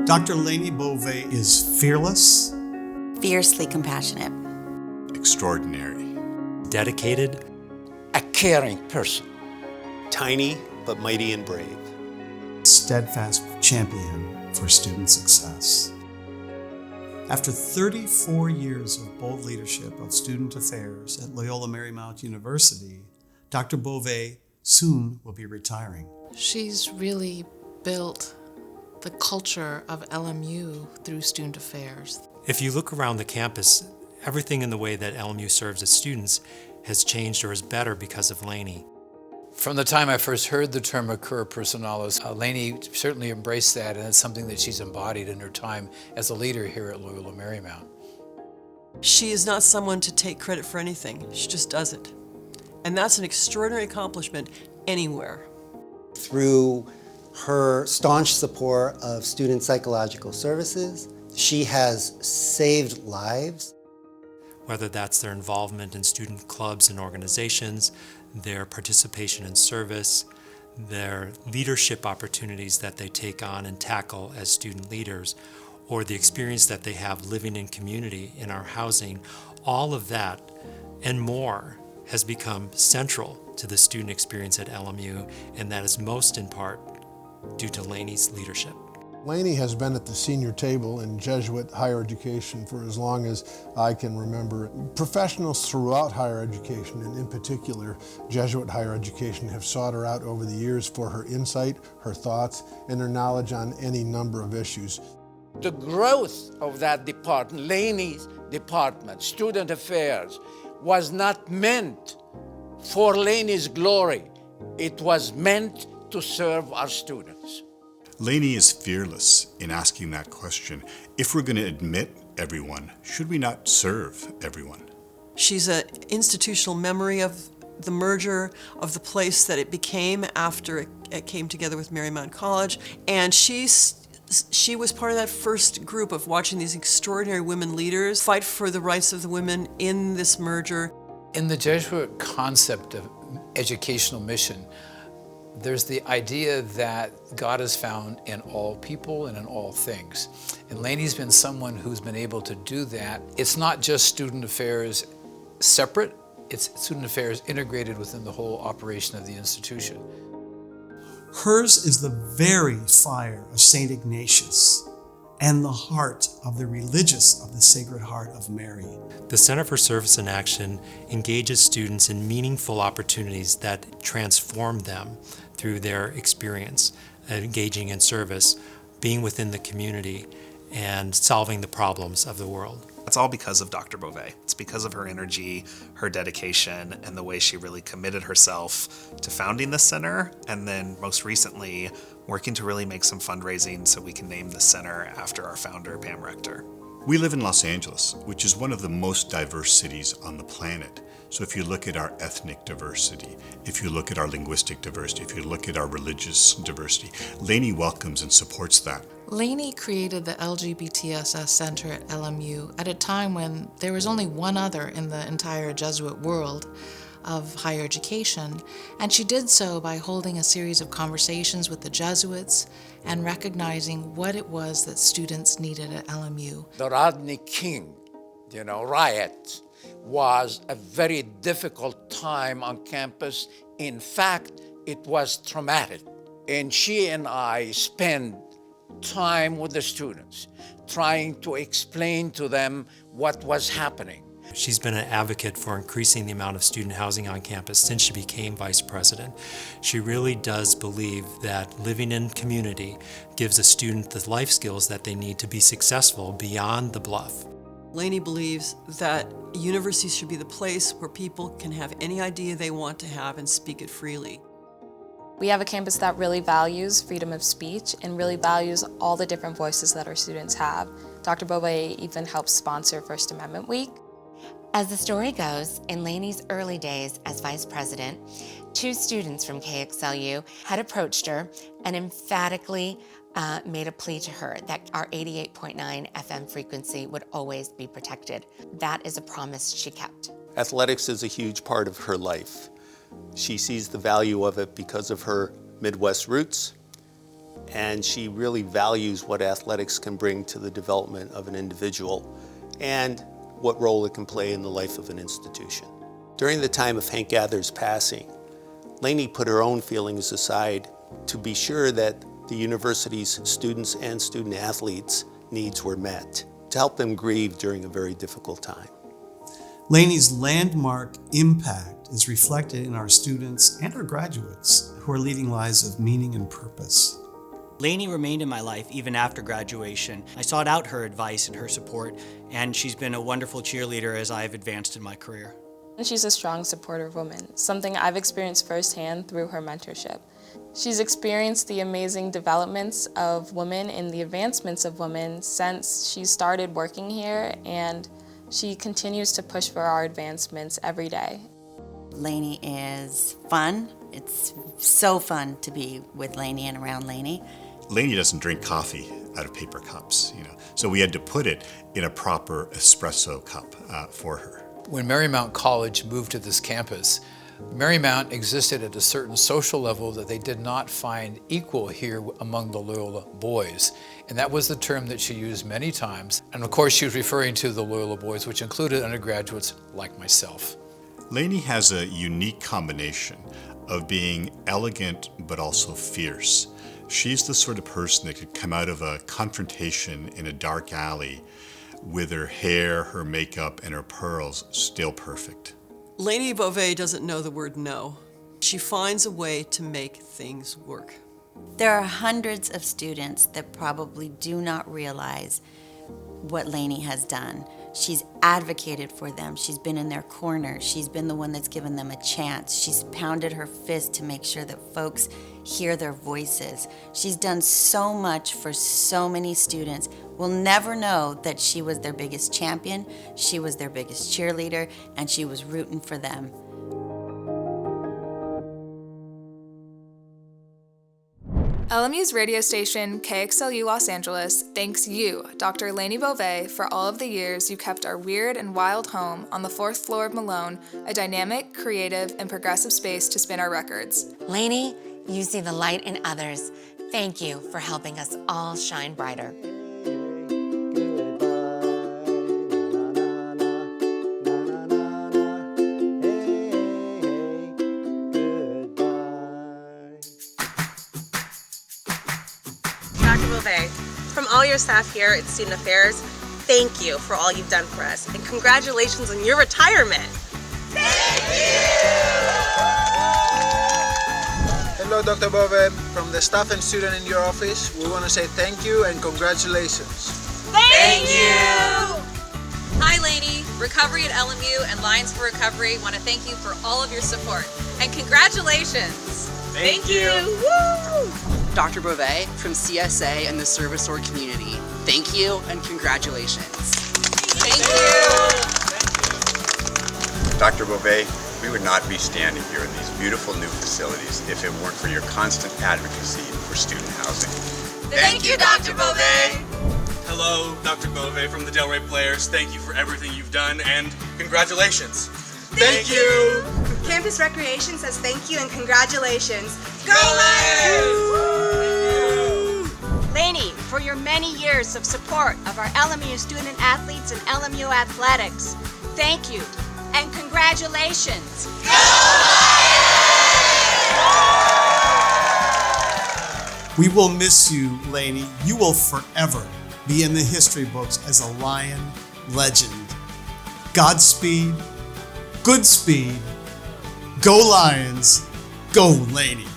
Dr. Lainey Bovay is fearless, fiercely compassionate, extraordinary, dedicated, a caring person, tiny but mighty and brave, steadfast champion for student success. After 34 years of bold leadership of student affairs at Loyola Marymount University, Dr. Bove soon will be retiring. She's really built the culture of LMU through student affairs. If you look around the campus, everything in the way that LMU serves its students has changed or is better because of Lainey. From the time I first heard the term Cura Personalis, Lainey certainly embraced that, and it's something that she's embodied in her time as a leader here at Loyola Marymount. She is not someone to take credit for anything. She just does it. And that's an extraordinary accomplishment anywhere. Through her staunch support of student psychological services, she has saved lives. Whether that's their involvement in student clubs and organizations, their participation in service, their leadership opportunities that they take on and tackle as student leaders, or the experience that they have living in community in our housing, all of that and more has become central to the student experience at LMU, and that is most in part due to Lainey's leadership. Lainey has been at the senior table in Jesuit higher education for as long as I can remember. Professionals throughout higher education, and in particular Jesuit higher education, have sought her out over the years for her insight, her thoughts, and her knowledge on any number of issues. The growth of that department, Lainey's department, student affairs, was not meant for Lainey's glory. It was meant to serve our students. Lainey is fearless in asking that question. If we're going to admit everyone, should we not serve everyone? She's an institutional memory of the merger of the place that it became after it came together with Marymount College, and she was part of that first group of watching these extraordinary women leaders fight for the rights of the women in this merger. In the Jesuit concept of educational mission, there's the idea that God is found in all people and in all things. And Lainey's been someone who's been able to do that. It's not just student affairs separate, it's student affairs integrated within the whole operation of the institution. Hers is the very fire of St. Ignatius and the heart of the religious of the Sacred Heart of Mary. The Center for Service and Action engages students in meaningful opportunities that transform them through their experience, engaging in service, being within the community, and solving the problems of the world. That's all because of Dr. Bove. It's because of her energy, her dedication, and the way she really committed herself to founding the center, and then most recently working to really make some fundraising so we can name the center after our founder, Pam Rector. We live in Los Angeles, which is one of the most diverse cities on the planet. So if you look at our ethnic diversity, if you look at our linguistic diversity, if you look at our religious diversity, Lainey welcomes and supports that. Lainey created the LGBTSS Center at LMU at a time when there was only one other in the entire Jesuit world of higher education, and she did so by holding a series of conversations with the Jesuits and recognizing what it was that students needed at LMU. The Rodney King, riot was a very difficult time on campus. In fact, it was traumatic. And she and I spent time with the students, trying to explain to them what was happening. She's been an advocate for increasing the amount of student housing on campus since she became vice president. She really does believe that living in community gives a student the life skills that they need to be successful beyond the bluff. Lainey believes that universities should be the place where people can have any idea they want to have and speak it freely. We have a campus that really values freedom of speech and really values all the different voices that our students have. Dr. Bovay even helps sponsor First Amendment Week. As the story goes, in Lainey's early days as vice president, 2 students from KXLU had approached her and emphatically made a plea to her that our 88.9 FM frequency would always be protected. That is a promise she kept. Athletics is a huge part of her life. She sees the value of it because of her Midwest roots. and she really values what athletics can bring to the development of an individual and what role it can play in the life of an institution. During the time of Hank Gather's passing, Lainey put her own feelings aside to be sure that the university's students and student athletes' needs were met, to help them grieve during a very difficult time. Lainey's landmark impact is reflected in our students and our graduates who are leading lives of meaning and purpose. Lainey remained in my life even after graduation. I sought out her advice and her support, and she's been a wonderful cheerleader as I've advanced in my career. She's a strong, supportive woman, something I've experienced firsthand through her mentorship. She's experienced the amazing developments of women and the advancements of women since she started working here, and she continues to push for our advancements every day. Lainey is fun. It's so fun to be with Lainey and around Lainey. Lainey doesn't drink coffee out of paper cups, so we had to put it in a proper espresso cup for her. When Marymount College moved to this campus, Marymount existed at a certain social level that they did not find equal here among the Loyola boys. And that was the term that she used many times. And of course, she was referring to the Loyola boys, which included undergraduates like myself. Lainey has a unique combination of being elegant but also fierce. She's the sort of person that could come out of a confrontation in a dark alley with her hair, her makeup, and her pearls still perfect. Lainey Bove doesn't know the word no. She finds a way to make things work. There are hundreds of students that probably do not realize what Lainey has done. She's advocated for them. She's been in their corner. She's been the one that's given them a chance. She's pounded her fist to make sure that folks hear their voices. She's done so much for so many students. We'll never know that she was their biggest champion, she was their biggest cheerleader, and she was rooting for them. LMU's radio station, KXLU Los Angeles, thanks you, Dr. Lainey Bove, for all of the years you kept our weird and wild home on the 4th floor of Malone a dynamic, creative, and progressive space to spin our records. Lainey, you see the light in others. Thank you for helping us all shine brighter. From all your staff here at Student Affairs, thank you for all you've done for us, and congratulations on your retirement. Thank you! Hello, Dr. Bove. From the staff and student in your office, we want to say thank you and congratulations. Thank you! Hi, Lainey. Recovery at LMU and Lions for Recovery want to thank you for all of your support, and congratulations. Thank you! Woo! Dr. Bove from CSA and the Service Org community. Thank you and congratulations. Thank you. Dr. Bove, we would not be standing here in these beautiful new facilities if it weren't for your constant advocacy for student housing. Thank you, Dr. Bove. Hello, Dr. Bove from the Delray Players. Thank you for everything you've done and congratulations. Thank you! Campus Recreation says thank you and congratulations. Go Lions! Lainey, for your many years of support of our LMU student athletes and LMU athletics, thank you and congratulations. Go Lions! We will miss you, Lainey. You will forever be in the history books as a Lion legend. Godspeed, good speed, go Lions, go Lainey.